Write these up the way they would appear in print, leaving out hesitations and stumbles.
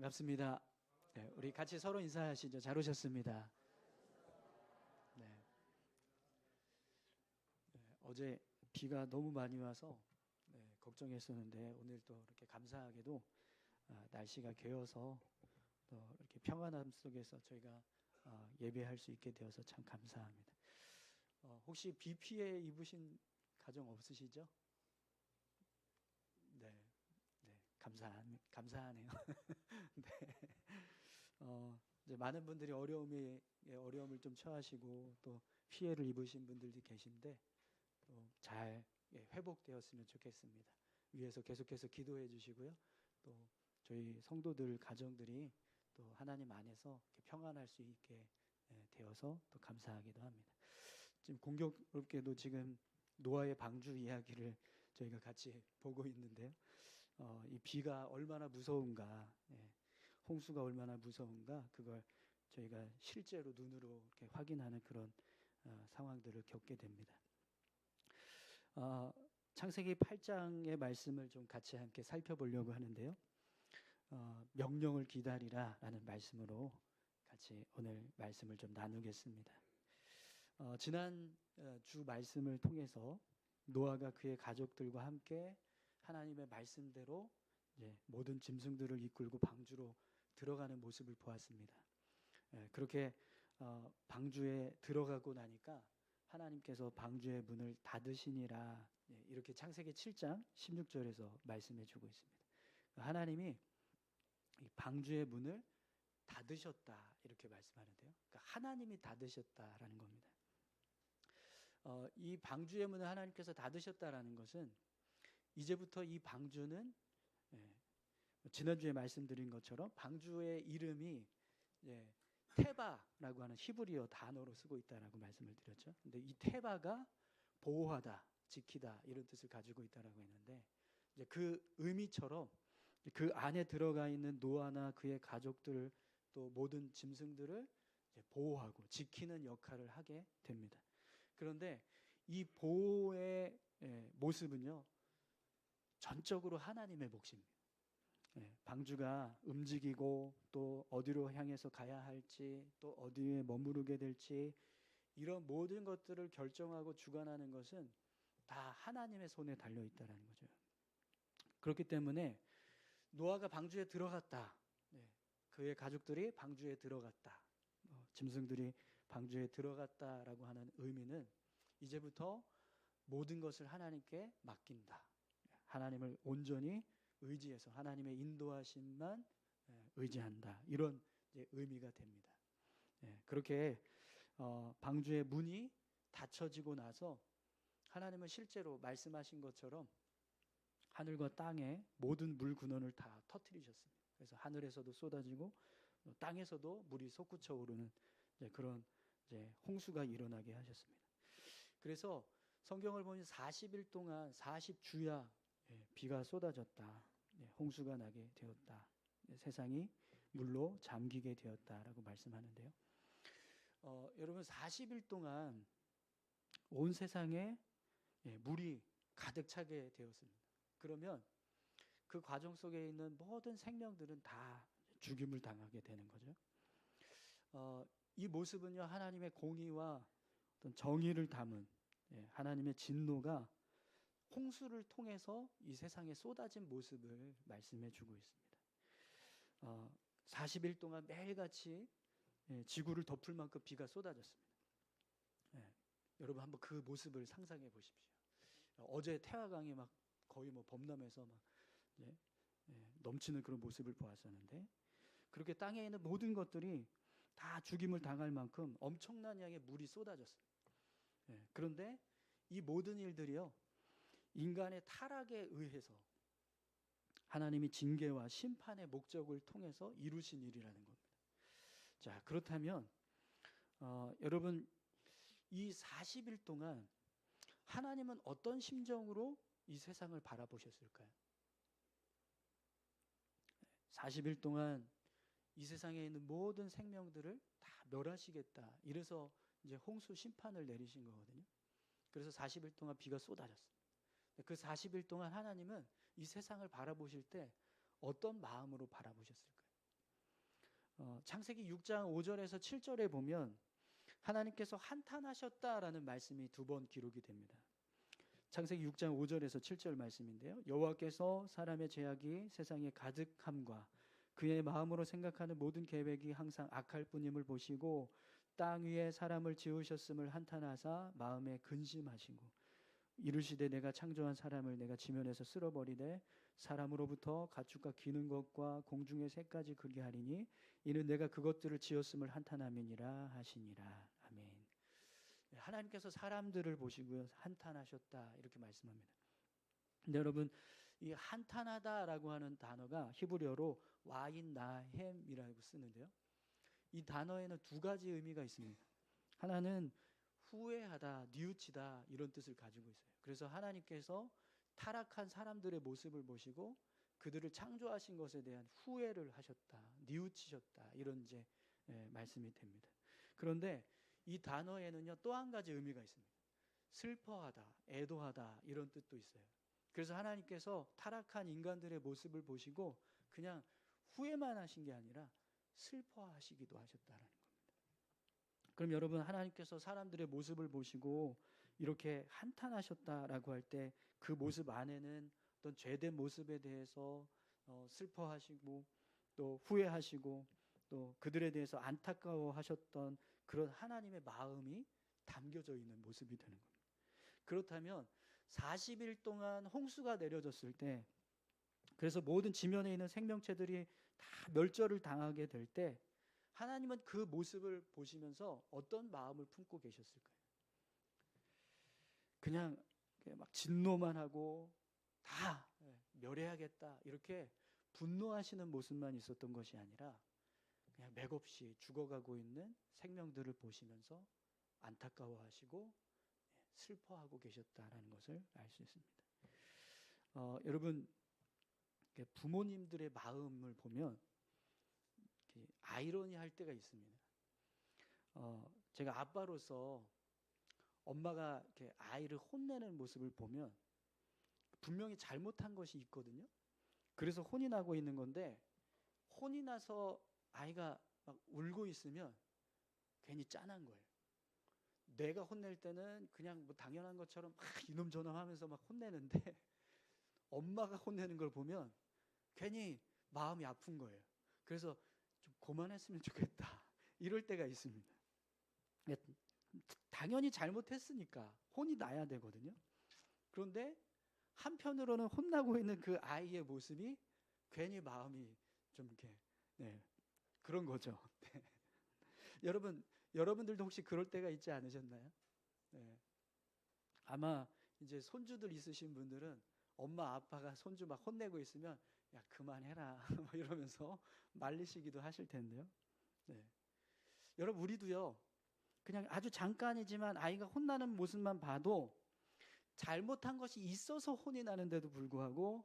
반갑습니다. 네, 우리 같이 서로 인사하시죠. 잘 오셨습니다. 네, 어제 비가 너무 많이 와서 걱정했었는데 오늘 또 이렇게 감사하게도 날씨가 개어서 또 이렇게 평안함 속에서 저희가 예배할 수 있게 되어서 참 감사합니다. 혹시 비 피해 입으신 가정 없으시죠? 네, 네, 감사하네요. 네. 이제 많은 분들이 어려움을 좀 처하시고 또 피해를 입으신 분들도 계신데 또 잘 회복되었으면 좋겠습니다. 위에서 계속해서 기도해 주시고요. 또 저희 성도들 가정들이 또 하나님 안에서 평안할 수 있게 되어서 또 감사하기도 합니다. 지금 공교롭게도 지금 노아의 방주 이야기를 저희가 같이 보고 있는데요. 이 비가 얼마나 무서운가, 홍수가 얼마나 무서운가 그걸 저희가 실제로 눈으로 이렇게 확인하는 그런 상황들을 겪게 됩니다. 창세기 8장의 말씀을 좀 같이 함께 살펴보려고 하는데요. 명령을 기다리라라는 말씀으로 같이 오늘 말씀을 좀 나누겠습니다. 지난 주 말씀을 통해서 노아가 그의 가족들과 함께 하나님의 말씀대로 이제 모든 짐승들을 이끌고 방주로 들어가는 모습을 보았습니다. 그렇게 방주에 들어가고 나니까 하나님께서 방주의 문을 닫으시니라, 이렇게 창세기 7장 16절에서 말씀해 주고 있습니다. 하나님이 이 방주의 문을 닫으셨다 이렇게 말씀하는데요. 그러니까 하나님이 닫으셨다라는 겁니다. 이 방주의 문을 하나님께서 닫으셨다라는 것은 이제부터 이 방주는 지난주에 말씀드린 것처럼 방주의 이름이 테바라고 하는 히브리어 단어로 쓰고 있다라고 말씀을 드렸죠. 근데 이 테바가 보호하다, 지키다 이런 뜻을 가지고 있다라고 했는데 이제 그 의미처럼 그 안에 들어가 있는 노아나 그의 가족들 또 모든 짐승들을 보호하고 지키는 역할을 하게 됩니다. 그런데 이 보호의 모습은요, 전적으로 하나님의 몫입니다. 방주가 움직이고 또 어디로 향해서 가야 할지 또 어디에 머무르게 될지 이런 모든 것들을 결정하고 주관하는 것은 다 하나님의 손에 달려 있다는 거죠. 그렇기 때문에 노아가 방주에 들어갔다, 그의 가족들이 방주에 들어갔다, 짐승들이 방주에 들어갔다라고 하는 의미는 이제부터 모든 것을 하나님께 맡긴다, 하나님을 온전히 의지해서 하나님의 인도하심만 의지한다, 이런 의미가 됩니다. 그렇게 방주의 문이 닫혀지고 나서 하나님은 실제로 말씀하신 것처럼 하늘과 땅에 모든 물 근원을 다 터뜨리셨습니다. 그래서 하늘에서도 쏟아지고 땅에서도 물이 솟구쳐 오르는 그런 홍수가 일어나게 하셨습니다. 그래서 성경을 보면 40일 동안 40주야 비가 쏟아졌다, 홍수가 나게 되었다, 세상이 물로 잠기게 되었다라고 말씀하는데요. 여러분 40일 동안 온 세상에 물이 가득 차게 되었습니다. 그러면 그 과정 속에 있는 모든 생명들은 다 죽임을 당하게 되는 거죠. 이 모습은요, 하나님의 공의와 어떤 정의를 담은 하나님의 진노가 홍수를 통해서 이 세상에 쏟아진 모습을 말씀해 주고 있습니다. 40일 동안 매일같이 지구를 덮을 만큼 비가 쏟아졌습니다. 여러분 한번 그 모습을 상상해 보십시오. 어제 태화강이 막 거의 범람해서 막 넘치는 그런 모습을 보았었는데, 그렇게 땅에 있는 모든 것들이 다 죽임을 당할 만큼 엄청난 양의 물이 쏟아졌습니다. 그런데 이 모든 일들이요, 인간의 타락에 의해서 하나님이 징계와 심판의 목적을 통해서 이루신 일이라는 겁니다. 자, 그렇다면 여러분 이 40일 동안 하나님은 어떤 심정으로 이 세상을 바라보셨을까요? 40일 동안 이 세상에 있는 모든 생명들을 다 멸하시겠다, 이래서 이제 홍수 심판을 내리신 거거든요. 그래서 40일 동안 비가 쏟아졌습니다. 그 40일 동안 하나님은 이 세상을 바라보실 때 어떤 마음으로 바라보셨을까요? 창세기 6장 5절에서 7절에 보면 하나님께서 한탄하셨다라는 말씀이 2번 기록이 됩니다. 창세기 6장 5절에서 7절 말씀인데요. 여호와께서 사람의 죄악이 세상에 가득함과 그의 마음으로 생각하는 모든 계획이 항상 악할 뿐임을 보시고 땅 위에 사람을 지으셨음을 한탄하사 마음에 근심하시고 이르시되 내가 창조한 사람을 내가 지면에서 쓸어버리되 사람으로부터 가축과 기는 것과 공중의 새까지 그리게 하리니 이는 내가 그것들을 지었음을 한탄함이니라 하시니라. 아멘. 하나님께서 사람들을 보시고요 한탄하셨다 이렇게 말씀합니다. 근데 여러분 이 한탄하다라고 하는 단어가 히브리어로 와인 나햄이라고 쓰는데요. 이 단어에는 2가지 의미가 있습니다. 하나는 후회하다, 뉘우치다 이런 뜻을 가지고 있어요. 그래서 하나님께서 타락한 사람들의 모습을 보시고 그들을 창조하신 것에 대한 후회를 하셨다, 뉘우치셨다 이런 이제 말씀이 됩니다. 그런데 이 단어에는요 또 한 가지 의미가 있습니다. 슬퍼하다, 애도하다 이런 뜻도 있어요. 그래서 하나님께서 타락한 인간들의 모습을 보시고 그냥 후회만 하신 게 아니라 슬퍼하시기도 하셨다라는 겁니다. 그럼 여러분 하나님께서 사람들의 모습을 보시고 이렇게 한탄하셨다라고 할 때 그 모습 안에는 어떤 죄된 모습에 대해서 슬퍼하시고 또 후회하시고 또 그들에 대해서 안타까워하셨던 그런 하나님의 마음이 담겨져 있는 모습이 되는 겁니다. 그렇다면 40일 동안 홍수가 내려졌을 때 그래서 모든 지면에 있는 생명체들이 다 멸절을 당하게 될 때 하나님은 그 모습을 보시면서 어떤 마음을 품고 계셨을까요? 그냥 막 진노만 하고 다 멸해야겠다 이렇게 분노하시는 모습만 있었던 것이 아니라 그냥 맥없이 죽어가고 있는 생명들을 보시면서 안타까워하시고 슬퍼하고 계셨다라는 것을 알 수 있습니다. 여러분 부모님들의 마음을 보면 아이러니할 때가 있습니다. 제가 아빠로서 엄마가 이렇게 아이를 혼내는 모습을 보면 분명히 잘못한 것이 있거든요. 그래서 혼이 나고 있는 건데 혼이 나서 아이가 막 울고 있으면 괜히 짠한 거예요. 내가 혼낼 때는 그냥 뭐 당연한 것처럼 막 이놈 저놈 하면서 막 혼내는데 엄마가 혼내는 걸 보면 괜히 마음이 아픈 거예요. 그래서 좀 그만했으면 좋겠다 이럴 때가 있습니다. 당연히 잘못했으니까 혼이 나야 되거든요. 그런데 한편으로는 혼나고 있는 그 아이의 모습이 괜히 마음이 좀 이렇게 그런 거죠. 여러분들도 혹시 그럴 때가 있지 않으셨나요? 아마 이제 손주들 있으신 분들은 엄마 아빠가 손주 막 혼내고 있으면 야 그만해라 이러면서 말리시기도 하실 텐데요. 여러분 우리도요 그냥 아주 잠깐이지만 아이가 혼나는 모습만 봐도 잘못한 것이 있어서 혼이 나는데도 불구하고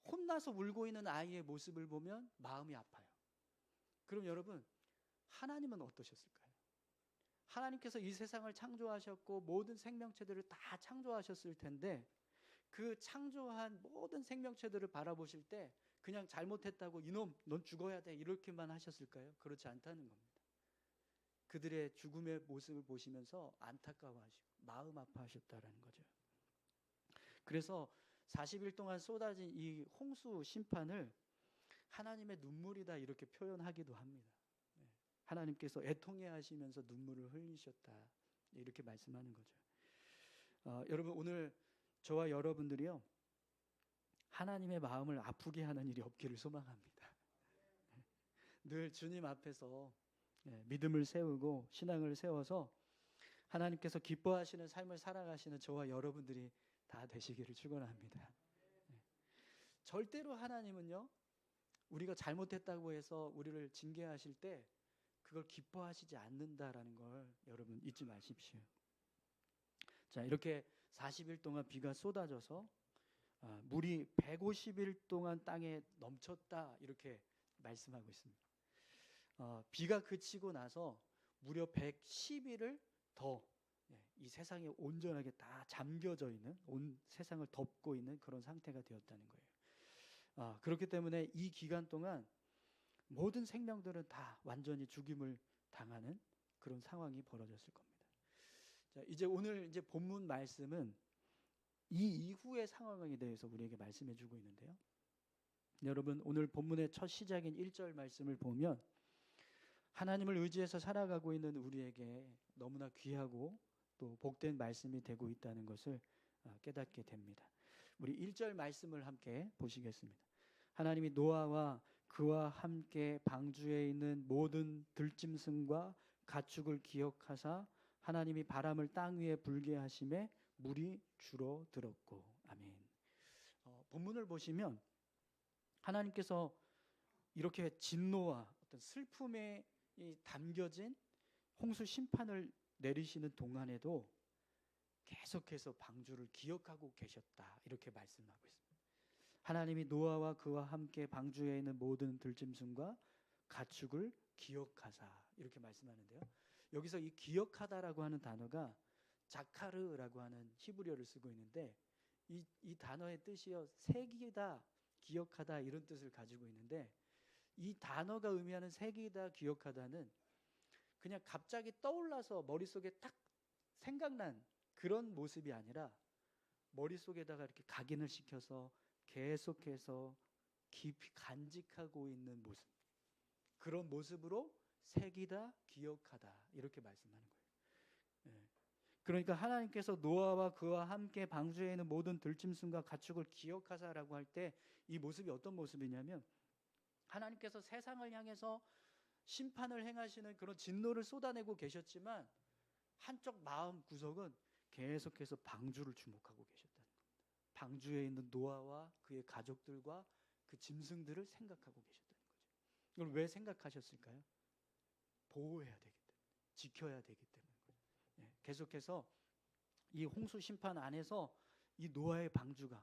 혼나서 울고 있는 아이의 모습을 보면 마음이 아파요. 그럼 여러분 하나님은 어떠셨을까요? 하나님께서 이 세상을 창조하셨고 모든 생명체들을 다 창조하셨을 텐데 그 창조한 모든 생명체들을 바라보실 때 그냥 잘못했다고 이놈 넌 죽어야 돼 이렇게만 하셨을까요? 그렇지 않다는 겁니다. 그들의 죽음의 모습을 보시면서 안타까워하시고 마음 아파하셨다라는 거죠. 그래서 40일 동안 쏟아진 이 홍수 심판을 하나님의 눈물이다 이렇게 표현하기도 합니다. 하나님께서 애통해 하시면서 눈물을 흘리셨다 이렇게 말씀하는 거죠. 여러분 오늘 저와 여러분들이요 하나님의 마음을 아프게 하는 일이 없기를 소망합니다. 늘 주님 앞에서 믿음을 세우고 신앙을 세워서 하나님께서 기뻐하시는 삶을 살아가시는 저와 여러분들이 다 되시기를 축원합니다. 절대로 하나님은요 우리가 잘못했다고 해서 우리를 징계하실 때 그걸 기뻐하시지 않는다라는 걸 여러분 잊지 마십시오. 자 이렇게 40일 동안 비가 쏟아져서 물이 150일 동안 땅에 넘쳤다 이렇게 말씀하고 있습니다. 비가 그치고 나서 무려 110일을 더 이 세상에 온전하게 다 잠겨져 있는 온 세상을 덮고 있는 그런 상태가 되었다는 거예요. 그렇기 때문에 이 기간 동안 모든 생명들은 다 완전히 죽임을 당하는 그런 상황이 벌어졌을 겁니다. 자, 이제 오늘 이제 본문 말씀은 이 이후의 상황에 대해서 우리에게 말씀해 주고 있는데요. 여러분, 오늘 본문의 첫 시작인 1절 말씀을 보면 하나님을 의지해서 살아가고 있는 우리에게 너무나 귀하고 또 복된 말씀이 되고 있다는 것을 깨닫게 됩니다. 우리 1절 말씀을 함께 보시겠습니다. 하나님이 노아와 그와 함께 방주에 있는 모든 들짐승과 가축을 기억하사 하나님이 바람을 땅 위에 불게 하심에 물이 줄어들었고. 아멘. 본문을 보시면 하나님께서 이렇게 진노와 어떤 슬픔에 담겨진 홍수 심판을 내리시는 동안에도 계속해서 방주를 기억하고 계셨다, 이렇게 말씀하고 있습니다. 하나님이 노아와 그와 함께 방주에 있는 모든 들짐승과 가축을 기억하사, 이렇게 말씀하는데요. 여기서 이 기억하다라고 하는 단어가 자카르라고 하는 히브리어를 쓰고 있는데 이 단어의 뜻이요, 새기다, 기억하다, 이런 뜻을 가지고 있는데, 이 단어가 의미하는 새기다, 기억하다는 그냥 갑자기 떠올라서 머릿속에 딱 생각난 그런 모습이 아니라 머릿속에다가 이렇게 각인을 시켜서 계속해서 깊이 간직하고 있는 모습, 그런 모습으로 새기다, 기억하다, 이렇게 말씀하는 거예요. 그러니까 하나님께서 노아와 그와 함께 방주에 있는 모든 들짐승과 가축을 기억하사라고 할 때 이 모습이 어떤 모습이냐면, 하나님께서 세상을 향해서 심판을 행하시는 그런 진노를 쏟아내고 계셨지만 한쪽 마음 구석은 계속해서 방주를 주목하고 계셨다는 겁니다. 방주에 있는 노아와 그의 가족들과 그 짐승들을 생각하고 계셨다는 거죠. 이걸 왜 생각하셨을까요? 보호해야 되기 때문에, 지켜야 되기 때문에. 계속해서 이 홍수 심판 안에서 이 노아의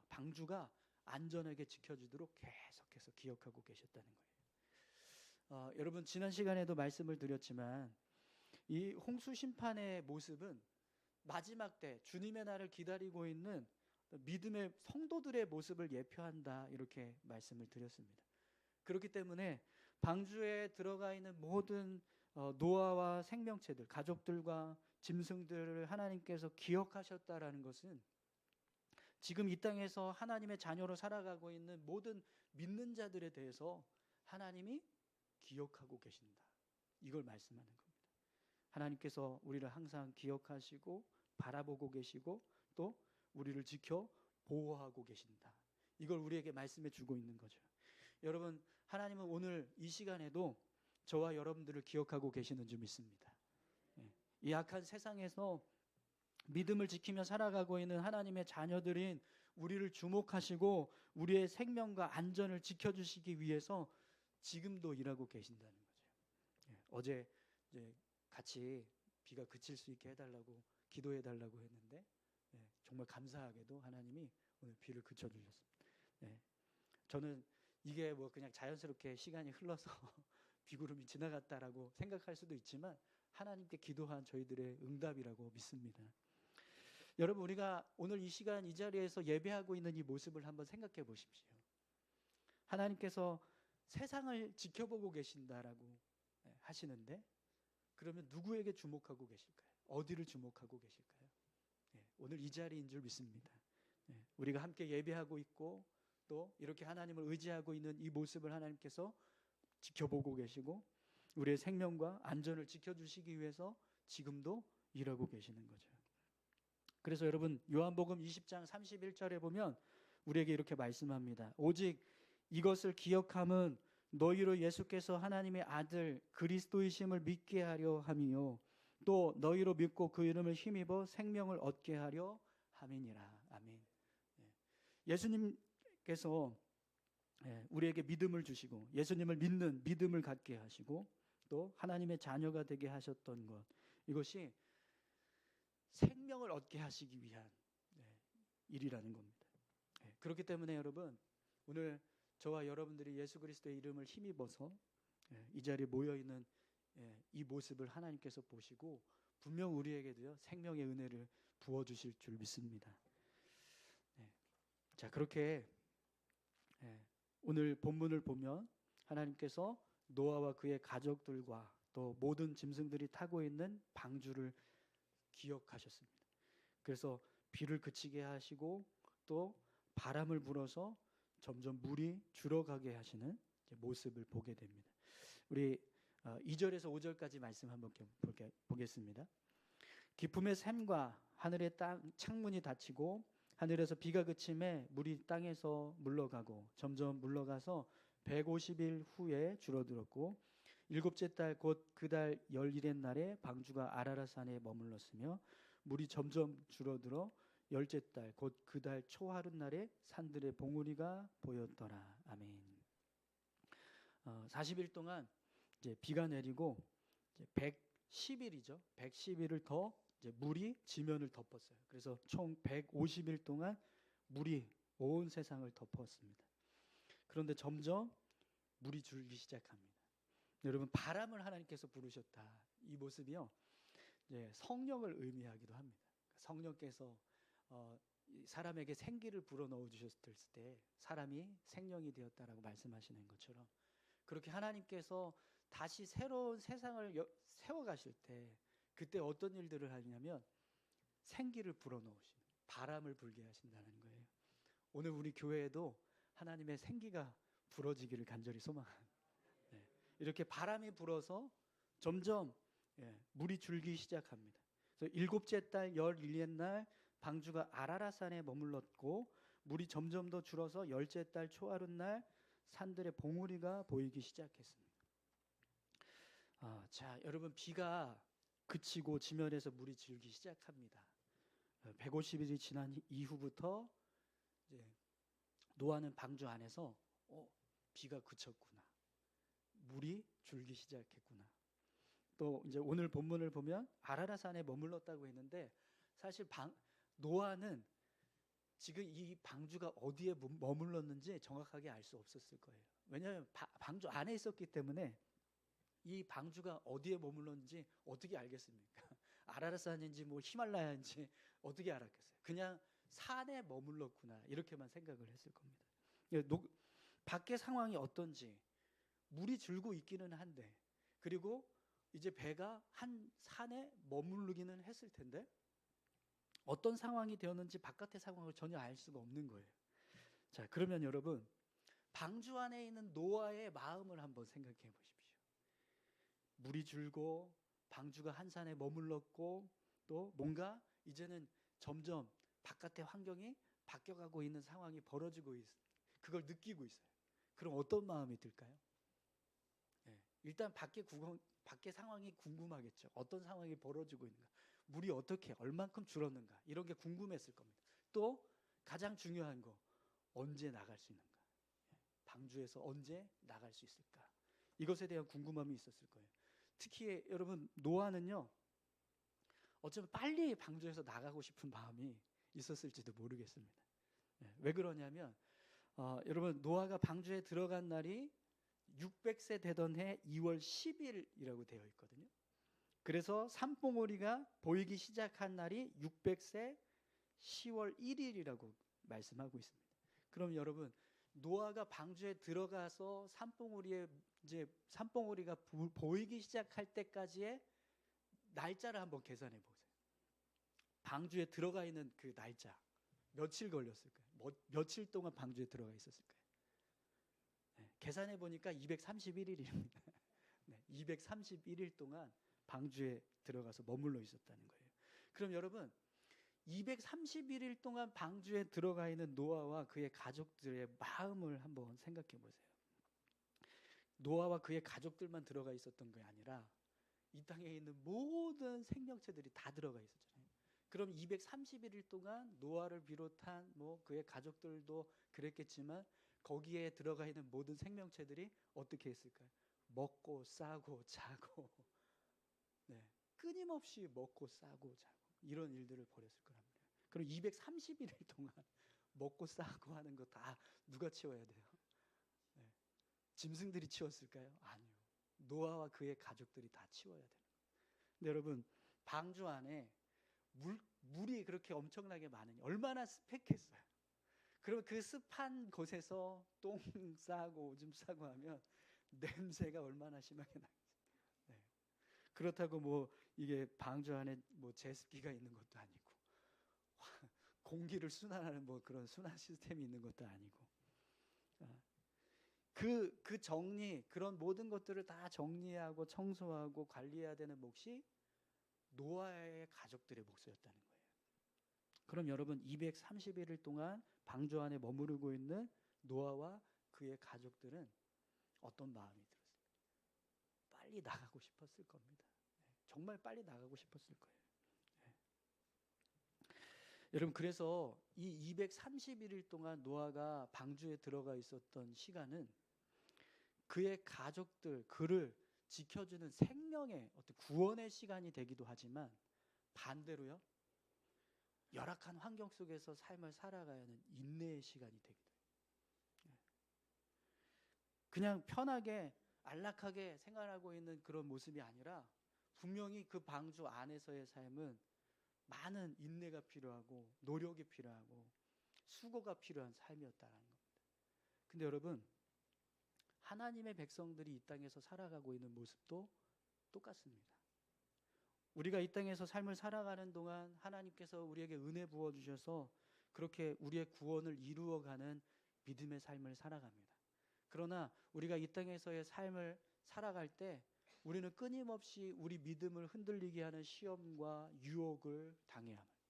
방주가 안전하게 지켜지도록 계속해서 기억하고 계셨다는 거예요. 여러분, 지난 시간에도 말씀을 드렸지만 이 홍수 심판의 모습은 마지막 때 주님의 날을 기다리고 있는 믿음의 성도들의 모습을 예표한다, 이렇게 말씀을 드렸습니다. 그렇기 때문에 방주에 들어가 있는 모든 노아와 생명체들, 가족들과 짐승들을 하나님께서 기억하셨다라는 것은 지금 이 땅에서 하나님의 자녀로 살아가고 있는 모든 믿는 자들에 대해서 하나님이 기억하고 계신다, 이걸 말씀하는 겁니다. 하나님께서 우리를 항상 기억하시고 바라보고 계시고 또 우리를 지켜 보호하고 계신다, 이걸 우리에게 말씀해 주고 있는 거죠. 여러분, 하나님은 오늘 이 시간에도 저와 여러분들을 기억하고 계시는 줄 믿습니다. 이 악한 세상에서 믿음을 지키며 살아가고 있는 하나님의 자녀들인 우리를 주목하시고 우리의 생명과 안전을 지켜주시기 위해서 지금도 일하고 계신다는 거죠. 어제 이제 같이 비가 그칠 수 있게 해달라고 기도해달라고 했는데 정말 감사하게도 하나님이 오늘 비를 그쳐주셨습니다. 저는 이게 뭐 그냥 자연스럽게 시간이 흘러서 비구름이 지나갔다라고 생각할 수도 있지만 하나님께 기도한 저희들의 응답이라고 믿습니다. 여러분, 우리가 오늘 이 시간 이 자리에서 예배하고 있는 이 모습을 한번 생각해 보십시오. 하나님께서 세상을 지켜보고 계신다라고 하시는데, 그러면 누구에게 주목하고 계실까요? 어디를 주목하고 계실까요? 오늘 이 자리인 줄 믿습니다. 우리가 함께 예배하고 있고 또 이렇게 하나님을 의지하고 있는 이 모습을 하나님께서 지켜보고 계시고 우리의 생명과 안전을 지켜주시기 위해서 지금도 일하고 계시는 거죠. 그래서 여러분, 요한복음 20장 31절에 보면 우리에게 이렇게 말씀합니다. 오직 이것을 기억함은 너희로 예수께서 하나님의 아들 그리스도이심을 믿게 하려 함이요 또 너희로 믿고 그 이름을 힘입어 생명을 얻게 하려 함이니라. 아멘. 예수님께서 우리에게 믿음을 주시고 예수님을 믿는 믿음을 갖게 하시고 또 하나님의 자녀가 되게 하셨던 것, 이것이 생명을 얻게 하시기 위한 일이라는 겁니다. 그렇기 때문에 여러분, 오늘 저와 여러분들이 예수 그리스도의 이름을 힘입어서 이 자리에 모여있는 이 모습을 하나님께서 보시고 분명 우리에게도요 생명의 은혜를 부어주실 줄 믿습니다. 자, 그렇게 오늘 본문을 보면 하나님께서 노아와 그의 가족들과 또 모든 짐승들이 타고 있는 방주를 기억하셨습니다. 그래서 비를 그치게 하시고 또 바람을 불어서 점점 물이 줄어가게 하시는 모습을 보게 됩니다. 우리 2절에서 5절까지 말씀 한번 보겠습니다. 기품의 샘과 하늘의 땅 창문이 닫히고 하늘에서 비가 그침에 물이 땅에서 물러가고 점점 물러가서 150일 후에 줄어들었고 일곱째 달 곧 그 달 11의 날에 방주가 아라랏산에 머물렀으며 물이 점점 줄어들어 열째 달 곧 그 달 초하룻날에 산들의 봉우리가 보였더라. 아멘. 40일 동안 이제 비가 내리고 이제 110일이죠. 110일을 더 이제 물이 지면을 덮었어요. 그래서 총 150일 동안 물이 온 세상을 덮었습니다. 그런데 점점 물이 줄기 시작합니다. 여러분, 바람을 하나님께서 부르셨다. 이 모습이요, 성령을 의미하기도 합니다. 성령께서 사람에게 생기를 불어넣어 주셨을 때 사람이 생명이 되었다라고 말씀하시는 것처럼, 그렇게 하나님께서 다시 새로운 세상을 세워가실 때 그때 어떤 일들을 하냐면 생기를 불어넣으시는, 바람을 불게 하신다는 거예요. 오늘 우리 교회에도 하나님의 생기가 불어지기를 간절히 소망합니다. 이렇게 바람이 불어서 점점 물이 줄기 시작합니다. 그래서 일곱째 달 11의 날 방주가 아라랏산에 머물렀고 물이 점점 더 줄어서 열째 달 초하룻날 산들의 봉우리가 보이기 시작했습니다. 자, 여러분, 비가 그치고 지면에서 물이 줄기 시작합니다. 150일이 지난 이후부터 이제 노아는 방주 안에서 비가 그쳤구나, 물이 줄기 시작했구나. 또 이제 오늘 본문을 보면 아라랏산에 머물렀다고 했는데 사실 노아는 지금 이 방주가 어디에 머물렀는지 정확하게 알 수 없었을 거예요. 왜냐하면 방주 안에 있었기 때문에 이 방주가 어디에 머물렀는지 어떻게 알겠습니까? 아라랏산인지 뭐 히말라야인지 어떻게 알았겠어요? 그냥 산에 머물렀구나, 이렇게만 생각을 했을 겁니다. 밖의 상황이 어떤지, 물이 줄고 있기는 한데, 그리고 이제 배가 한 산에 머무르기는 했을 텐데 어떤 상황이 되었는지 바깥의 상황을 전혀 알 수가 없는 거예요. 자, 그러면 여러분, 방주 안에 있는 노아의 마음을 한번 생각해 보십시오. 물이 줄고 방주가 한 산에 머물렀고 또 뭔가 이제는 점점 바깥의 환경이 바뀌어가고 있는 상황이 벌어지고 그걸 느끼고 있어요. 그럼 어떤 마음이 들까요? 일단 밖의 상황이 궁금하겠죠. 어떤 상황이 벌어지고 있는가, 물이 어떻게 얼만큼 줄었는가, 이런 게 궁금했을 겁니다. 또 가장 중요한 거, 언제 나갈 수 있는가, 방주에서 언제 나갈 수 있을까, 이것에 대한 궁금함이 있었을 거예요. 특히 여러분, 노아는요, 어쩌면 빨리 방주에서 나가고 싶은 마음이 있었을지도 모르겠습니다. 왜 그러냐면 여러분, 노아가 방주에 들어간 날이 600세 되던 해 2월 10일이라고 되어 있거든요. 그래서 산봉우리가 보이기 시작한 날이 600세 10월 1일이라고 말씀하고 있습니다. 그럼 여러분, 노아가 방주에 들어가서 산봉우리가 보이기 시작할 때까지의 날짜를 한번 계산해 보세요. 방주에 들어가 있는 그 날짜 며칠 걸렸을까요? 며칠 동안 방주에 들어가 있었을까요? 계산해 보니까 231일입니다. 231일 동안 방주에 들어가서 머물러 있었다는 거예요. 그럼 여러분, 231일 동안 방주에 들어가 있는 노아와 그의 가족들의 마음을 한번 생각해 보세요. 노아와 그의 가족들만 들어가 있었던 게 아니라 이 땅에 있는 모든 생명체들이 다 들어가 있었잖아요. 그럼 231일 동안 노아를 비롯한 뭐 그의 가족들도 그랬겠지만 거기에 들어가 있는 모든 생명체들이 어떻게 했을까요? 먹고 싸고 자고 끊임없이 먹고 싸고 자고 이런 일들을 벌였을 거랍니다. 그럼 231일 동안 먹고 싸고 하는 거 다 누가 치워야 돼요? 짐승들이 치웠을까요? 아니요. 노아와 그의 가족들이 다 치워야 돼요. 근데 여러분, 방주 안에 물이 그렇게 엄청나게 많으니 얼마나 습했겠어요. 그럼 그 습한 곳에서 똥 싸고 오줌 싸고 하면 냄새가 얼마나 심하게 나. 네. 그렇다고 뭐 이게 방주 안에 뭐 제습기가 있는 것도 아니고 공기를 순환하는 뭐 그런 순환 시스템이 있는 것도 아니고 그 정리 그런 모든 것들을 다 정리하고 청소하고 관리해야 되는 몫이 노아의 가족들의 몫이었다는 거예요. 그럼 여러분 231일 동안 방주 안에 머무르고 있는 노아와 그의 가족들은 어떤 마음이 들었을까요? 빨리 나가고 싶었을 겁니다. 정말 빨리 나가고 싶었을 거예요. 여러분 그래서 이 231일 동안 노아가 방주에 들어가 있었던 시간은 그의 가족들 그를 지켜주는 생명의 어떤 구원의 시간이 되기도 하지만 반대로요 열악한 환경 속에서 삶을 살아가야 하는 인내의 시간이 되기도 해요. 그냥 편하게 안락하게 생활하고 있는 그런 모습이 아니라 분명히 그 방주 안에서의 삶은 많은 인내가 필요하고 노력이 필요하고 수고가 필요한 삶이었다는 겁니다. 근데 여러분 하나님의 백성들이 이 땅에서 살아가고 있는 모습도 똑같습니다. 우리가 이 땅에서 삶을 살아가는 동안 하나님께서 우리에게 은혜 부어주셔서 그렇게 우리의 구원을 이루어가는 믿음의 삶을 살아갑니다. 그러나 우리가 이 땅에서의 삶을 살아갈 때 우리는 끊임없이 우리 믿음을 흔들리게 하는 시험과 유혹을 당해야 합니다.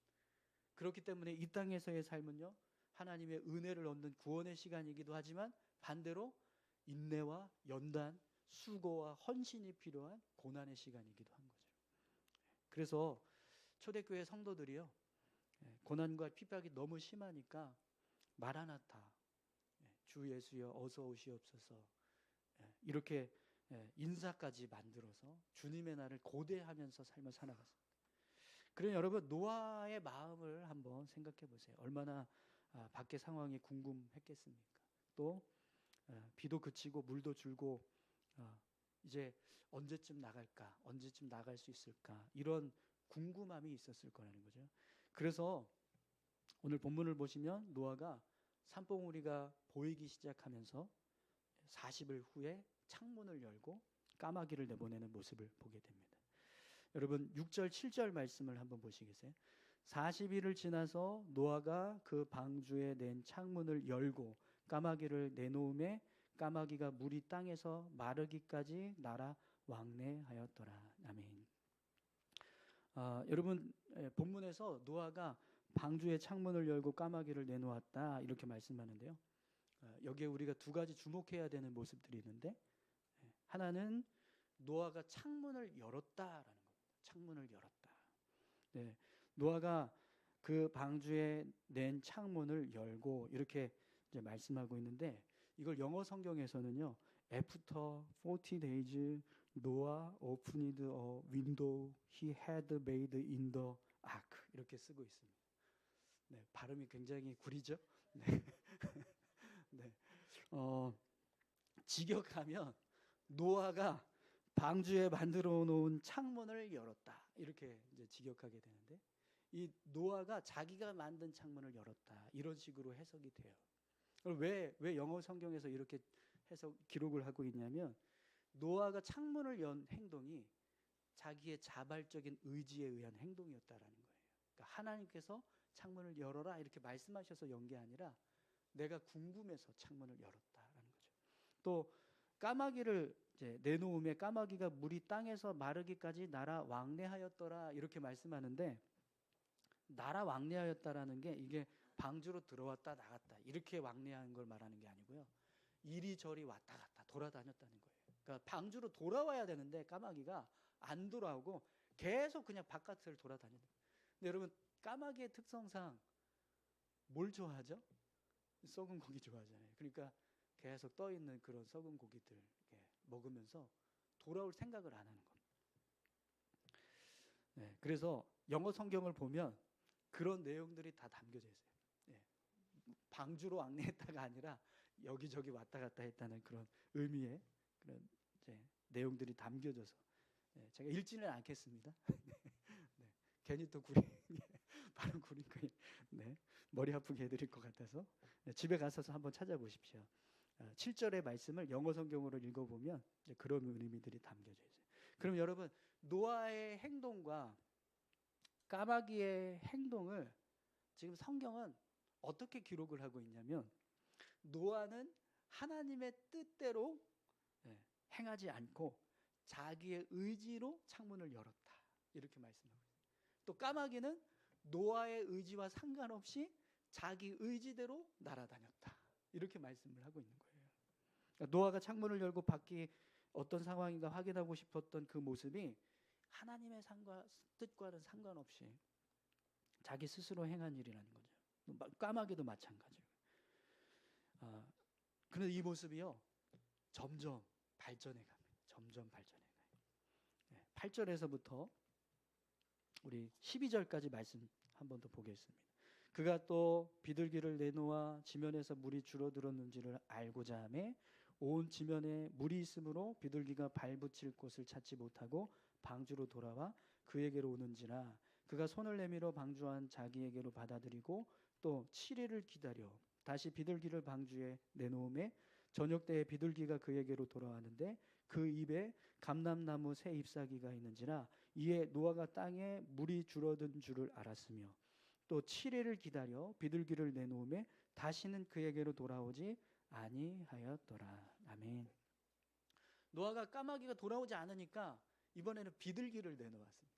그렇기 때문에 이 땅에서의 삶은요 하나님의 은혜를 얻는 구원의 시간이기도 하지만 반대로 인내와 연단, 수고와 헌신이 필요한 고난의 시간이기도 한 거죠. 그래서 초대교회 성도들이요 고난과 핍박이 너무 심하니까 마라나타, 주 예수여 어서 오시옵소서 이렇게 인사까지 만들어서 주님의 날을 고대하면서 삶을 살아갔습니다. 그러면 여러분 노아의 마음을 한번 생각해 보세요. 얼마나 밖의 상황이 궁금했겠습니까? 또 비도 그치고 물도 줄고 이제 언제쯤 나갈까? 언제쯤 나갈 수 있을까? 이런 궁금함이 있었을 거라는 거죠. 그래서 오늘 본문을 보시면 노아가 산봉우리가 보이기 시작하면서 40일 후에 창문을 열고 까마귀를 내보내는 모습을 보게 됩니다. 여러분 6절 7절 말씀을 한번 보시겠어요? 40일을 지나서 노아가 그 방주에 낸 창문을 열고 까마귀를 내놓음에 까마귀가 물이 땅에서 마르기까지 날아 왕래하였더라. 아멘. 여러분 본문에서 노아가 방주의 창문을 열고 까마귀를 내놓았다 이렇게 말씀하는데요. 여기에 우리가 두 가지 주목해야 되는 모습들이 있는데 하나는 노아가 창문을 열었다라는 겁니다. 창문을 열었다. 네, 노아가 그 방주에 낸 창문을 열고 이렇게 이제 말씀하고 있는데 이걸 영어 성경에서는요. After 40 days, Noah opened a window he had made in the ark 이렇게 쓰고 있습니다. 네, 발음이 굉장히 구리죠. 네. 네. 직역하면 노아가 방주에 만들어 놓은 창문을 열었다 이렇게 이제 직역하게 되는데 이 노아가 자기가 만든 창문을 열었다 이런 식으로 해석이 돼요. 왜 영어 성경에서 이렇게 해석 기록을 하고 있냐면 노아가 창문을 연 행동이 자기의 자발적인 의지에 의한 행동이었다라는 거예요. 그러니까 하나님께서 창문을 열어라 이렇게 말씀하셔서 연 게 아니라 내가 궁금해서 창문을 열었다라는 거죠. 또 까마귀를 이제 내놓음에 까마귀가 물이 땅에서 마르기까지 날아 왕래하였더라 이렇게 말씀하는데 날아 왕래하였다라는 게 이게 방주로 들어왔다 나갔다 이렇게 왕래하는 걸 말하는 게 아니고요. 이리저리 왔다 갔다 돌아다녔다는 거예요. 그러니까 방주로 돌아와야 되는데 까마귀가 안 돌아오고 계속 그냥 바깥을 돌아다니는 거예요. 근데 여러분 까마귀의 특성상 뭘 좋아하죠? 썩은 고기 좋아하잖아요. 그러니까 계속 떠 있는 그런 썩은 고기들 먹으면서 돌아올 생각을 안 하는 겁니다. 네, 그래서 영어 성경을 보면 그런 내용들이 다 담겨져 있어요. 네, 방주로 왕래했다가 아니라 여기저기 왔다 갔다 했다는 그런 의미의 그런 이제 내용들이 담겨져서 제가 읽지는 않겠습니다. 네, 괜히 또 발음 구린 거 머리 아프게 해드릴 것 같아서 집에 가셔서 한번 찾아보십시오. 7절의 말씀을 영어 성경으로 읽어보면 이제 그런 의미들이 담겨져 있어요. 그럼 여러분, 노아의 행동과 까마귀의 행동을 지금 성경은 어떻게 기록을 하고 있냐면, 노아는 하나님의 뜻대로 행하지 않고 자기의 의지로 창문을 열었다, 이렇게 말씀하고 있어요. 또 까마귀는 노아의 의지와 상관없이 자기 의지대로 날아다녔다, 이렇게 말씀을 하고 있는 거예요. 그러니까 노아가 창문을 열고 밖이 어떤 상황인가 확인하고 싶었던 그 모습이 하나님의 뜻과는 상관없이 자기 스스로 행한 일이라는 거죠. 까마귀도 마찬가지예요. 그런데 이 모습이요, 점점 발전해 갑니다. 점점 발전해 가요. 8절에서부터 우리 12절까지 말씀 한 번 더 보겠습니다. 그가 또 비둘기를 내놓아 지면에서 물이 줄어들었는지를 알고자 하매 온 지면에 물이 있으므로 비둘기가 발붙일 곳을 찾지 못하고 방주로 돌아와 그에게로 오는지라. 그가 손을 내밀어 방주한 자기에게로 받아들이고 또 7일을 기다려 다시 비둘기를 방주에 내놓음에 저녁 때에 비둘기가 그에게로 돌아왔는데 그 입에 감람나무 새 잎사귀가 있는지라. 이에 노아가 땅에 물이 줄어든 줄을 알았으며 또 7일을 기다려 비둘기를 내놓음에 다시는 그에게로 돌아오지 아니하였더라. 아멘. 노아가 까마귀가 돌아오지 않으니까 이번에는 비둘기를 내놓았습니다.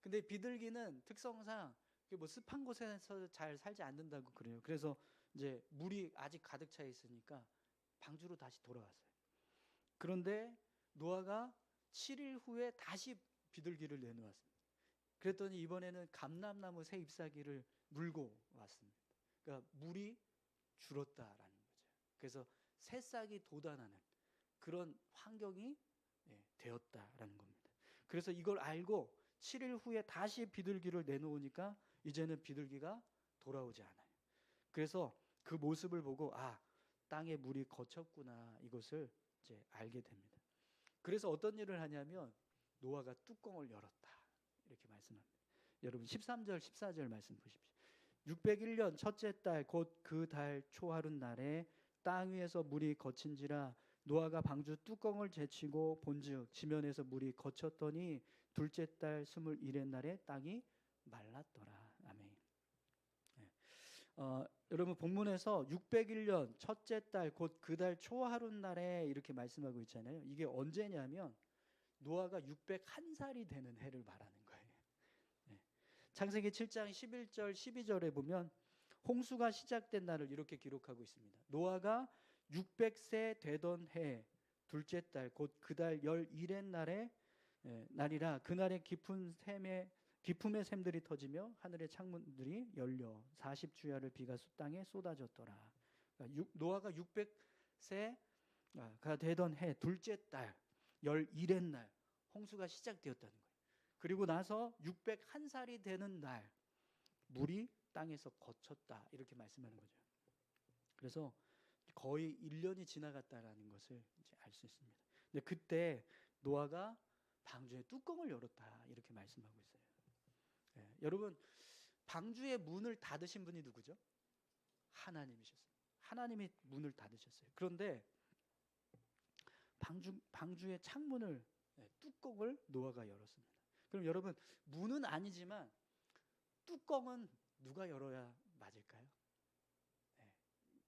근데 비둘기는 특성상 뭐 습한 곳에서 잘 살지 않는다고 그래요. 그래서 이제 물이 아직 가득 차 있으니까 방주로 다시 돌아왔어요. 그런데 노아가 7일 후에 다시 비둘기를 내놓았습니다. 그랬더니 이번에는 감람나무 새 잎사귀를 물고 왔습니다. 그러니까 물이 줄었다라는 거죠. 그래서 새싹이 돋아나는 그런 환경이 되었다라는 겁니다. 그래서 이걸 알고 7일 후에 다시 비둘기를 내놓으니까 이제는 비둘기가 돌아오지 않아요. 그래서 그 모습을 보고 땅에 물이 거쳤구나, 이것을 이제 알게 됩니다. 그래서 어떤 일을 하냐면 노아가 뚜껑을 열었다, 이렇게 말씀합니다. 여러분 13절 14절 말씀 보십시오. 601년 첫째 달 곧 그 달 초하룻날에 땅 위에서 물이 거친지라. 노아가 방주 뚜껑을 제치고 본즉 지면에서 물이 거쳤더니 둘째 달 21의 날에 땅이 말랐더라. 아멘. 여러분 본문에서 601년 첫째 달 곧 그 달 초하룻날에 이렇게 말씀하고 있잖아요. 이게 언제냐면 노아가 601살이 되는 해를 말하는 거예요. 창세기 7장 11절 12절에 보면 홍수가 시작된 날을 이렇게 기록하고 있습니다. 노아가 600세 되던 해 둘째 달 곧 그 달 11의 날이라. 그날에 기품의 샘들이 터지며 하늘의 창문들이 열려 40주야를 비가 땅에 쏟아졌더라. 그러니까 노아가 600세가 되던 해 둘째 달 11의 날 홍수가 시작되었다는 거예요. 그리고 나서 601살이 되는 날 물이 땅에서 거쳤다, 이렇게 말씀하는 거죠. 그래서 거의 1년이 지나갔다라는 것을 이제 알 수 있습니다. 근데 그때 노아가 방주의 뚜껑을 열었다, 이렇게 말씀하고 있어요. 여러분 방주의 문을 닫으신 분이 누구죠? 하나님이셨어요. 하나님이 문을 닫으셨어요. 그런데 방주의 창문을 뚜껑을 노아가 열었습니다. 그럼 여러분 문은 아니지만 뚜껑은 누가 열어야 맞을까요?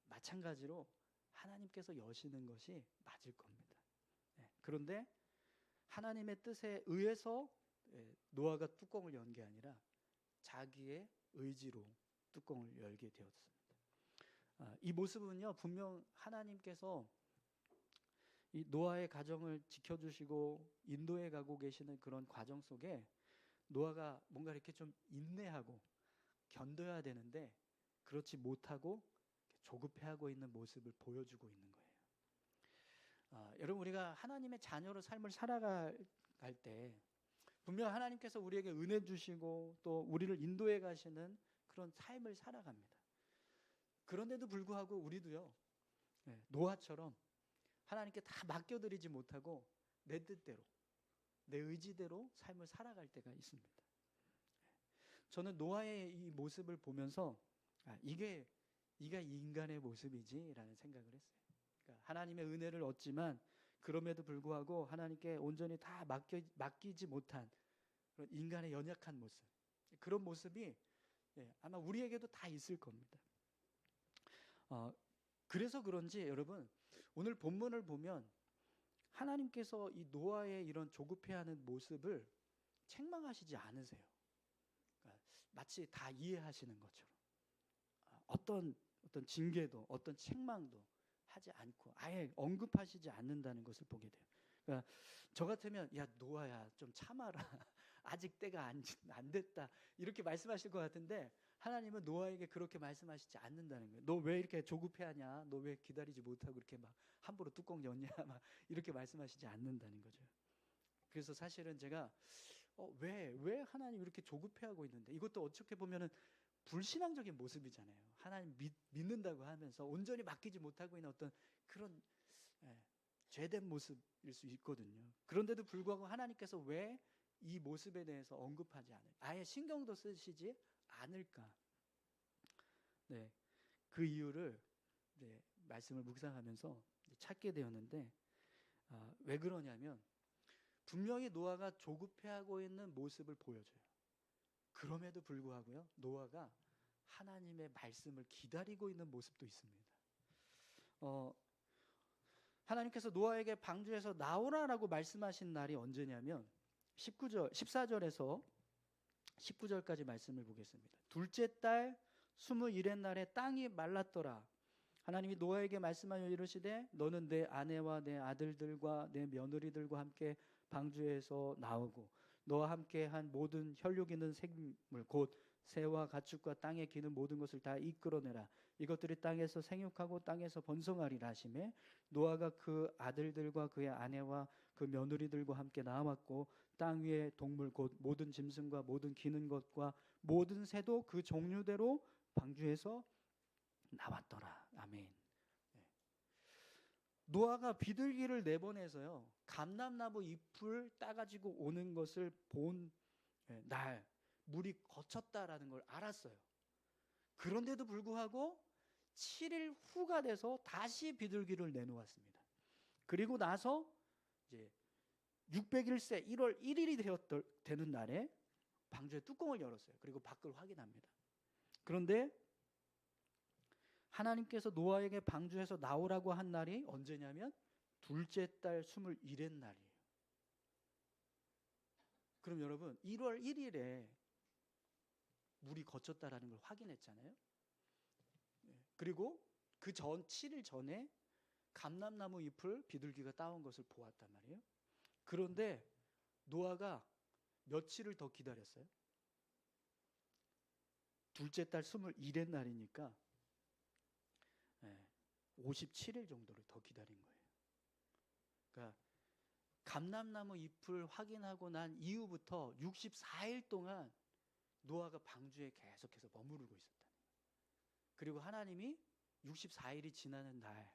마찬가지로 하나님께서 여시는 것이 맞을 겁니다. 그런데 하나님의 뜻에 의해서 노아가 뚜껑을 연 게 아니라 자기의 의지로 뚜껑을 열게 되었습니다. 이 모습은요, 분명 하나님께서 이 노아의 가정을 지켜주시고 인도해 가고 계시는 그런 과정 속에 노아가 뭔가 이렇게 좀 인내하고 견뎌야 되는데 그렇지 못하고 조급해하고 있는 모습을 보여주고 있는 거예요. 여러분 우리가 하나님의 자녀로 삶을 살아갈 때 분명 하나님께서 우리에게 은혜 주시고 또 우리를 인도해 가시는 그런 삶을 살아갑니다. 그런데도 불구하고 우리도요, 노아처럼 하나님께 다 맡겨드리지 못하고 내 뜻대로 내 의지대로 삶을 살아갈 때가 있습니다. 저는 노아의 이 모습을 보면서 이게 인간의 모습이지라는 생각을 했어요. 그러니까 하나님의 은혜를 얻지만 그럼에도 불구하고 하나님께 온전히 다 맡기지 못한 그런 인간의 연약한 모습, 그런 모습이 아마 우리에게도 다 있을 겁니다. 그래서 그런지 여러분 오늘 본문을 보면 하나님께서 이 노아의 이런 조급해하는 모습을 책망하시지 않으세요. 그러니까 마치 다 이해하시는 것처럼 어떤 징계도 어떤 책망도 하지 않고 아예 언급하시지 않는다는 것을 보게 돼요. 그러니까 저 같으면 야 노아야 좀 참아라 아직 때가 안 됐다 이렇게 말씀하실 것 같은데 하나님은 노아에게 그렇게 말씀하시지 않는다는 거예요. 너 왜 이렇게 조급해하냐? 너 왜 기다리지 못하고 이렇게 막 함부로 뚜껑 였냐? 막 이렇게 말씀하시지 않는다는 거죠. 그래서 사실은 제가 왜 하나님 이렇게 조급해하고 있는데 이것도 어떻게 보면은 불신앙적인 모습이잖아요. 하나님 믿는다고 하면서 온전히 맡기지 못하고 있는 어떤 그런 죄된 모습일 수 있거든요. 그런데도 불구하고 하나님께서 왜 이 모습에 대해서 언급하지 않을까? 아예 신경도 쓰시지 않을까? 네, 그 이유를 말씀을 묵상하면서 찾게 되었는데 왜 그러냐면 분명히 노아가 조급해하고 있는 모습을 보여줘요. 그럼에도 불구하고요, 노아가 하나님의 말씀을 기다리고 있는 모습도 있습니다. 하나님께서 노아에게 방주에서 나오라라고 말씀하신 날이 언제냐면 14절에서 19절까지 말씀을 보겠습니다. 둘째 달 21의 날에 땅이 말랐더라. 하나님이 노아에게 말씀하여 이르시되 너는 내 아내와 내 아들들과 내 며느리들과 함께 방주에서 나오고 너와 함께 한 모든 혈육 있는 생물 곧 새와 가축과 땅에 기는 모든 것을 다 이끌어내라. 이것들이 땅에서 생육하고 땅에서 번성하리라 하시매 노아가 그 아들들과 그의 아내와 그 며느리들과 함께 나왔고 땅 위의 동물 곧 모든 짐승과 모든 기는 것과 모든 새도 그 종류대로 방주에서 나왔더라. 아멘. 노아가 비둘기를 내보내서요 감람나무 잎을 따가지고 오는 것을 본 날 물이 거쳤다라는 걸 알았어요. 그런데도 불구하고 7일 후가 돼서 다시 비둘기를 내놓았습니다. 그리고 나서 이제 601세 1월 1일이 되는 날에 방주의 뚜껑을 열었어요. 그리고 밖을 확인합니다. 그런데 하나님께서 노아에게 방주에서 나오라고 한 날이 언제냐면 둘째 달 21의 날이에요. 그럼 여러분 1월 1일에 물이 거쳤다라는 걸 확인했잖아요. 그리고 그 전 7일 전에 감람나무 잎을 비둘기가 따온 것을 보았단 말이에요. 그런데 노아가 며칠을 더 기다렸어요? 둘째 달 21의 날이니까 57일 정도를 더 기다린 거예요. 그러니까 감람나무 잎을 확인하고 난 이후부터 64일 동안 노아가 방주에 계속해서 머무르고 있었다. 그리고 하나님이 64일이 지나는 날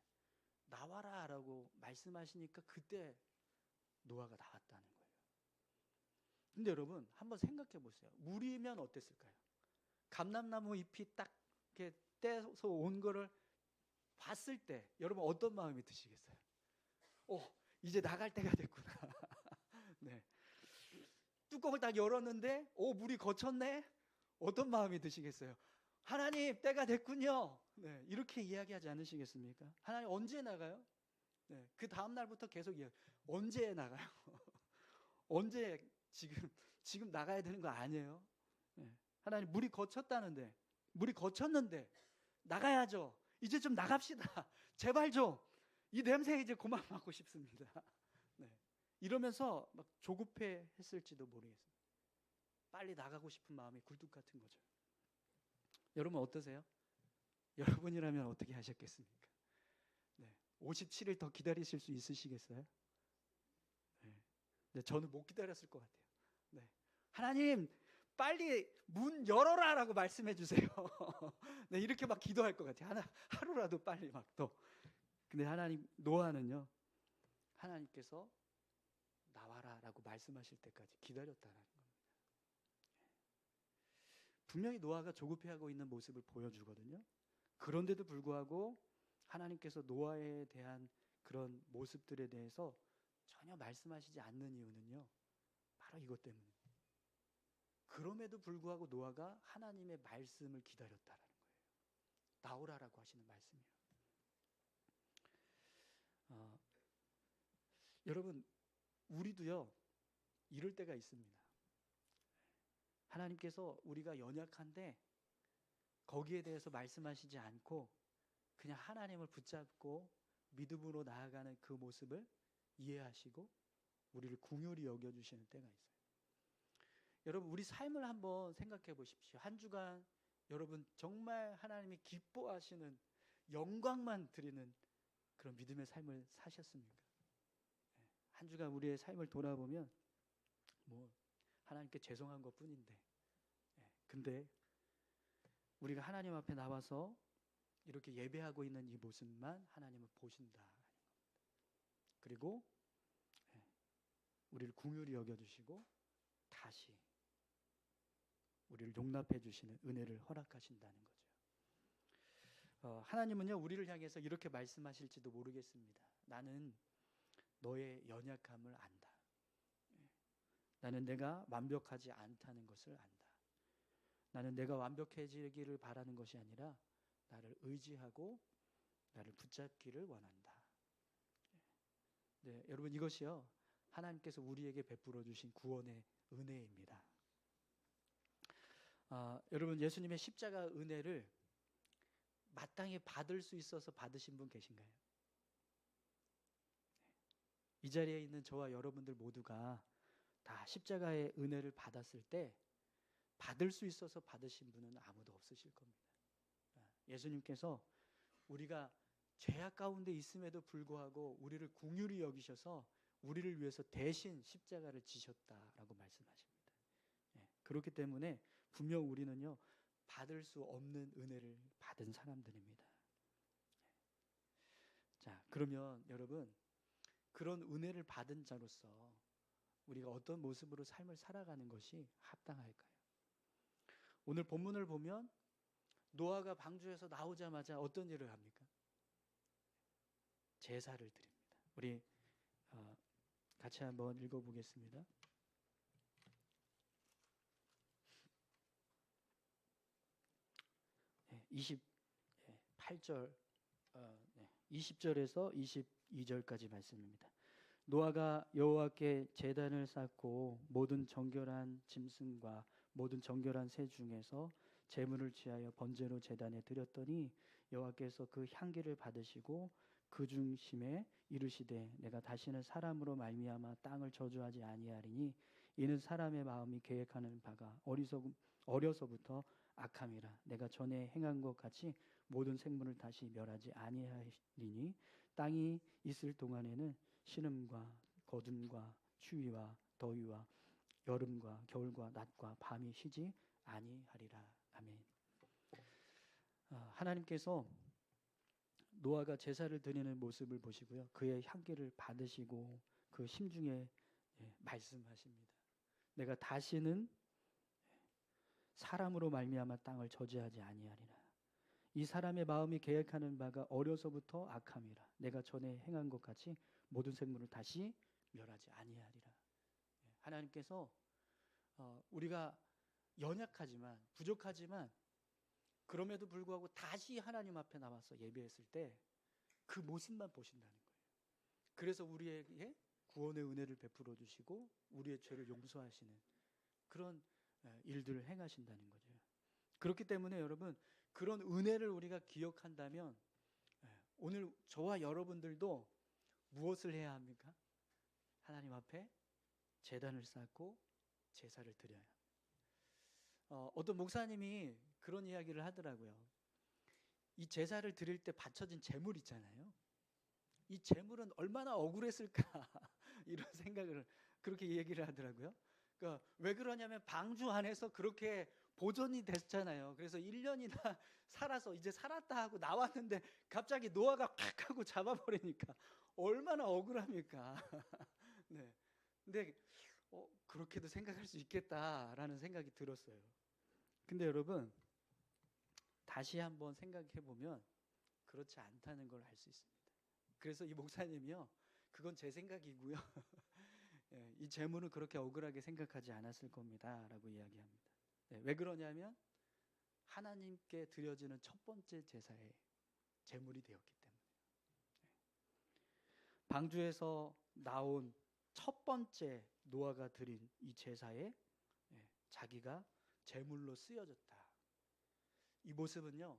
나와라라고 말씀하시니까 그때 노아가 나왔다는 거예요. 근데 여러분 한번 생각해 보세요. 우리면 어땠을까요? 감람나무 잎이 딱 이렇게 떼서 온 거를 봤을 때 여러분 어떤 마음이 드시겠어요? 이제 나갈 때가 됐구나. 네. 뚜껑을 딱 열었는데 물이 거쳤네? 어떤 마음이 드시겠어요? 하나님 때가 됐군요. 네, 이렇게 이야기하지 않으시겠습니까? 하나님 언제 나가요? 네, 그 다음 날부터 계속 언제 나가요? 언제 지금 나가야 되는 거 아니에요? 네, 하나님 물이 거쳤는데 나가야죠. 이제 좀 나갑시다. 제발 좀 이 냄새 이제 그만 맡고 싶습니다. 네, 이러면서 막 조급해 했을지도 모르겠어요. 빨리 나가고 싶은 마음이 굴뚝 같은 거죠. 여러분 어떠세요? 여러분이라면 어떻게 하셨겠습니까? 네, 57일 더 기다리실 수 있으시겠어요? 네, 저는 못 기다렸을 것 같아요. 네, 하나님 빨리 문 열어라라고 말씀해 주세요. 네, 이렇게 막 기도할 것 같아요. 하루라도 빨리 막 더. 근데 노아는요, 하나님께서 나와라라고 말씀하실 때까지 기다렸다는 겁니다. 분명히 노아가 조급해하고 있는 모습을 보여주거든요. 그런데도 불구하고 하나님께서 노아에 대한 그런 모습들에 대해서 전혀 말씀하시지 않는 이유는요, 바로 이것 때문에. 그럼에도 불구하고 노아가 하나님의 말씀을 기다렸다라는 거예요. 나오라라고 하시는 말씀이에요. 여러분, 우리도요 이럴 때가 있습니다. 하나님께서 우리가 연약한데 거기에 대해서 말씀하시지 않고 그냥 하나님을 붙잡고 믿음으로 나아가는 그 모습을 이해하시고 우리를 긍휼히 여겨주시는 때가 있어요. 여러분, 우리 삶을 한번 생각해 보십시오. 한 주간 여러분 정말 하나님이 기뻐하시는 영광만 드리는 그런 믿음의 삶을 사셨습니까? 한 주간 우리의 삶을 돌아보면 뭐 하나님께 죄송한 것뿐인데, 근데 우리가 하나님 앞에 나와서 이렇게 예배하고 있는 이 모습만 하나님은 보신다. 그리고 우리를 긍휼히 여겨주시고 다시 우리를 용납해 주시는 은혜를 허락하신다는 거죠. 하나님은요 우리를 향해서 이렇게 말씀하실지도 모르겠습니다. 나는 너의 연약함을 안다. 나는 내가 완벽하지 않다는 것을 안다. 나는 내가 완벽해지기를 바라는 것이 아니라 나를 의지하고 나를 붙잡기를 원한다. 네, 여러분, 이것이요 하나님께서 우리에게 베풀어 주신 구원의 은혜입니다. 여러분, 예수님의 십자가 은혜를 마땅히 받을 수 있어서 받으신 분 계신가요? 이 자리에 있는 저와 여러분들 모두가 다 십자가의 은혜를 받았을 때 받을 수 있어서 받으신 분은 아무도 없으실 겁니다. 예수님께서 우리가 죄악 가운데 있음에도 불구하고 우리를 긍휼히 여기셔서 우리를 위해서 대신 십자가를 지셨다라고 말씀하십니다. 그렇기 때문에 분명 우리는요 받을 수 없는 은혜를 받은 사람들입니다. 자, 그러면 여러분, 그런 은혜를 받은 자로서 우리가 어떤 모습으로 삶을 살아가는 것이 합당할까요? 오늘 본문을 보면 노아가 방주에서 나오자마자 어떤 일을 합니까? 제사를 드립니다. 우리 같이 한번 읽어보겠습니다. 28절, 20절에서 22절까지 말씀입니다. 노아가 여호와께 제단을 쌓고 모든 정결한 짐승과 모든 정결한 새 중에서 제물을 취하여 번제로 제단에 드렸더니 여호와께서 그 향기를 받으시고 그 중심에 이르시되 내가 다시는 사람으로 말미암아 땅을 저주하지 아니하리니 이는 사람의 마음이 계획하는 바가 어려서부터 악함이라. 내가 전에 행한 것 같이 모든 생물을 다시 멸하지 아니하리니 땅이 있을 동안에는 신음과 거둠과 추위와 더위와 여름과 겨울과 낮과 밤이 쉬지 아니하리라. 아멘. 하나님께서 노아가 제사를 드리는 모습을 보시고요, 그의 향기를 받으시고 그 심중에 말씀하십니다. 내가 다시는 사람으로 말미암아 땅을 저주하지 아니하리라. 이 사람의 마음이 계획하는 바가 어려서부터 악함이라. 내가 전에 행한 것 같이 모든 생물을 다시 멸하지 아니하리라. 하나님께서 우리가 연약하지만 부족하지만 그럼에도 불구하고 다시 하나님 앞에 나와서 예배했을 때 그 모습만 보신다는 거예요. 그래서 우리에게 구원의 은혜를 베풀어 주시고 우리의 죄를 용서하시는 그런 일들을 행하신다는 거죠. 그렇기 때문에 여러분, 그런 은혜를 우리가 기억한다면 오늘 저와 여러분들도 무엇을 해야 합니까? 하나님 앞에 제단을 쌓고 제사를 드려야 합니다. 어떤 목사님이 그런 이야기를 하더라고요. 이 제사를 드릴 때 바쳐진 제물 있잖아요. 이 제물은 얼마나 억울했을까 이런 생각을 그렇게 얘기를 하더라고요. 그러니까 왜 그러냐면 방주 안에서 그렇게 보존이 됐잖아요. 그래서 1년이나 살아서 이제 살았다 하고 나왔는데 갑자기 노아가 팍 하고 잡아버리니까 얼마나 억울합니까? 네. 근데 그렇게도 생각할 수 있겠다라는 생각이 들었어요. 근데 여러분, 다시 한번 생각해 보면 그 그렇지 않다는 걸 알 수 있습니다. 그래서 이 목사님이요, 그건 제 생각이고요. 예, 이 재물은 그렇게 억울하게 생각하지 않았을 겁니다 라고 이야기합니다. 예, 왜 그러냐면 하나님께 드려지는 첫 번째 제사의 제물이 되었기 때문에. 방주에서 나온 첫 번째 노아가 드린 이 제사에 자기가 제물로 쓰여졌다. 이 모습은요,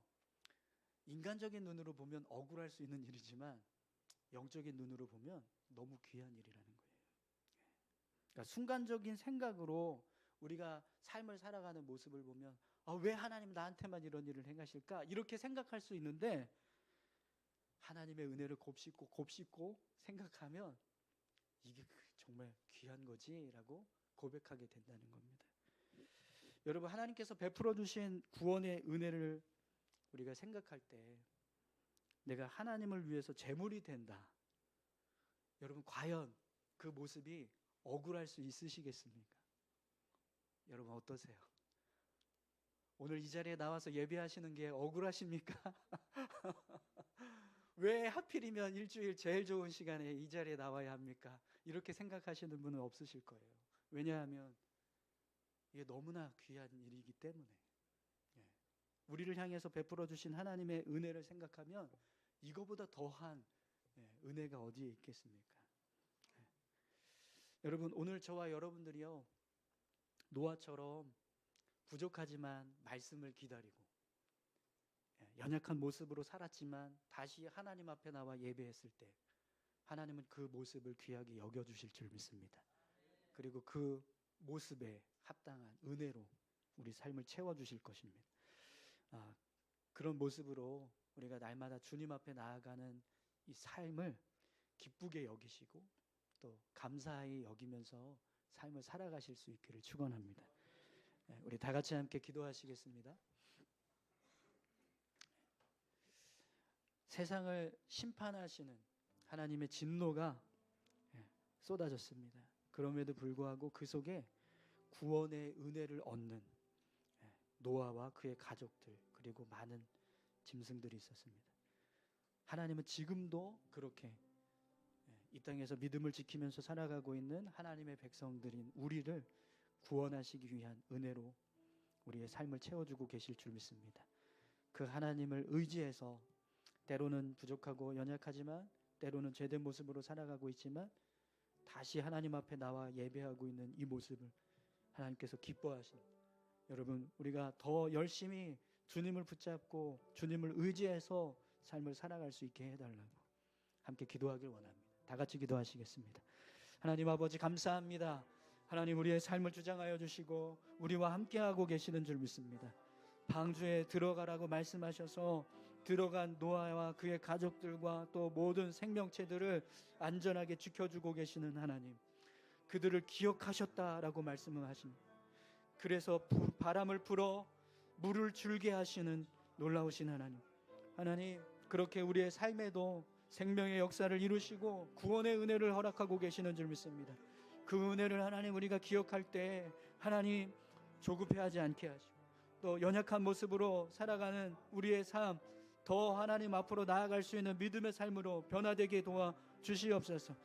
인간적인 눈으로 보면 억울할 수 있는 일이지만 영적인 눈으로 보면 너무 귀한 일이라는 거예요. 그러니까 순간적인 생각으로 우리가 삶을 살아가는 모습을 보면 왜 하나님 나한테만 이런 일을 행하실까? 이렇게 생각할 수 있는데, 하나님의 은혜를 곱씹고 생각하면 이게 정말 귀한 거지라고 고백하게 된다는 겁니다. 여러분, 하나님께서 베풀어 주신 구원의 은혜를 우리가 생각할 때 내가 하나님을 위해서 제물이 된다. 여러분, 과연 그 모습이 억울할 수 있으시겠습니까? 여러분 어떠세요? 오늘 이 자리에 나와서 예배하시는 게 억울하십니까? 왜 하필이면 일주일 제일 좋은 시간에 이 자리에 나와야 합니까? 이렇게 생각하시는 분은 없으실 거예요. 왜냐하면 이게 너무나 귀한 일이기 때문에. 우리를 향해서 베풀어 주신 하나님의 은혜를 생각하면 이거보다 더한 은혜가 어디에 있겠습니까? 여러분, 오늘 저와 여러분들이요, 노아처럼 부족하지만 말씀을 기다리고 연약한 모습으로 살았지만 다시 하나님 앞에 나와 예배했을 때 하나님은 그 모습을 귀하게 여겨주실 줄 믿습니다. 그리고 그 모습에 합당한 은혜로 우리 삶을 채워주실 것입니다. 그런 모습으로 우리가 날마다 주님 앞에 나아가는 이 삶을 기쁘게 여기시고 또 감사히 여기면서 삶을 살아가실 수 있기를 축원합니다. 우리 다 같이 함께 기도하시겠습니다. 세상을 심판하시는 하나님의 진노가 쏟아졌습니다. 그럼에도 불구하고 그 속에 구원의 은혜를 얻는 노아와 그의 가족들, 그리고 많은 짐승들이 있었습니다. 하나님은 지금도 그렇게 이 땅에서 믿음을 지키면서 살아가고 있는 하나님의 백성들인 우리를 구원하시기 위한 은혜로 우리의 삶을 채워주고 계실 줄 믿습니다. 그 하나님을 의지해서 때로는 부족하고 연약하지만 때로는 죄된 모습으로 살아가고 있지만 다시 하나님 앞에 나와 예배하고 있는 이 모습을 하나님께서 기뻐하신, 여러분, 우리가 더 열심히 주님을 붙잡고 주님을 의지해서 삶을 살아갈 수 있게 해달라고 함께 기도하길 원합니다. 다 같이 기도하시겠습니다. 하나님 아버지, 감사합니다. 하나님, 우리의 삶을 주장하여 주시고 우리와 함께하고 계시는 줄 믿습니다. 방주에 들어가라고 말씀하셔서 들어간 노아와 그의 가족들과 또 모든 생명체들을 안전하게 지켜주고 계시는 하나님, 그들을 기억하셨다라고 말씀을 하십니다. 그래서 바람을 불어 물을 줄게 하시는 놀라우신 하나님, 하나님, 그렇게 우리의 삶에도 생명의 역사를 이루시고 구원의 은혜를 허락하고 계시는 줄 믿습니다. 그 은혜를 하나님 우리가 기억할 때 하나님 조급해하지 않게 하시고 또 연약한 모습으로 살아가는 우리의 삶 더 하나님 앞으로 나아갈 수 있는 믿음의 삶으로 변화되게 도와 주시옵소서.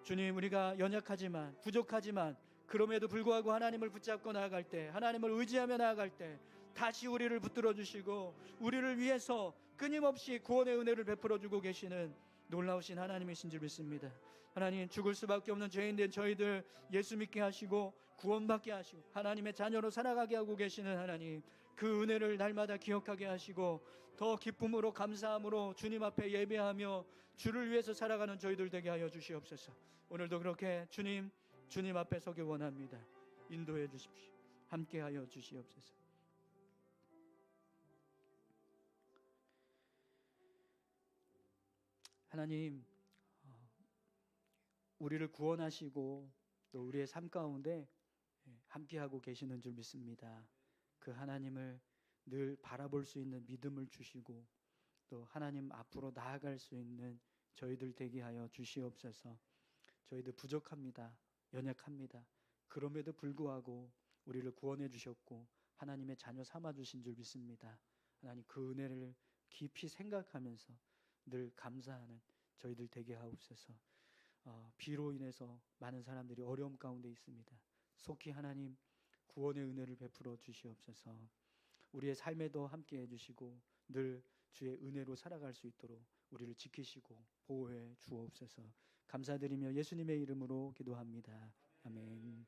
주님, 우리가 연약하지만 부족하지만 그럼에도 불구하고 하나님을 붙잡고 나아갈 때, 하나님을 의지하며 나아갈 때 다시 우리를 붙들어 주시고 우리를 위해서 끊임없이 구원의 은혜를 베풀어 주고 계시는 놀라우신 하나님이신 줄 믿습니다. 하나님, 죽을 수밖에 없는 죄인된 저희들 예수 믿게 하시고 구원받게 하시고 하나님의 자녀로 살아가게 하고 계시는 하나님, 그 은혜를 날마다 기억하게 하시고 더 기쁨으로 감사함으로 주님 앞에 예배하며 주를 위해서 살아가는 저희들 되게 하여 주시옵소서. 오늘도 그렇게 주님 앞에 서기 원합니다. 인도해 주십시오. 함께 하여 주시옵소서. 하나님, 우리를 구원하시고 또 우리의 삶 가운데 함께하고 계시는 줄 믿습니다. 그 하나님을 늘 바라볼 수 있는 믿음을 주시고 또 하나님 앞으로 나아갈 수 있는 저희들 되게 하여 주시옵소서. 저희들 부족합니다. 연약합니다. 그럼에도 불구하고 우리를 구원해 주셨고 하나님의 자녀 삼아 주신 줄 믿습니다. 하나님, 그 은혜를 깊이 생각하면서 늘 감사하는 저희들 되게 하옵소서. 비로 인해서 많은 사람들이 어려움 가운데 있습니다. 속히 하나님 구원의 은혜를 베풀어 주시옵소서. 우리의 삶에도 함께 해주시고 늘 주의 은혜로 살아갈 수 있도록 우리를 지키시고 보호해 주옵소서. 감사드리며 예수님의 이름으로 기도합니다. 아멘.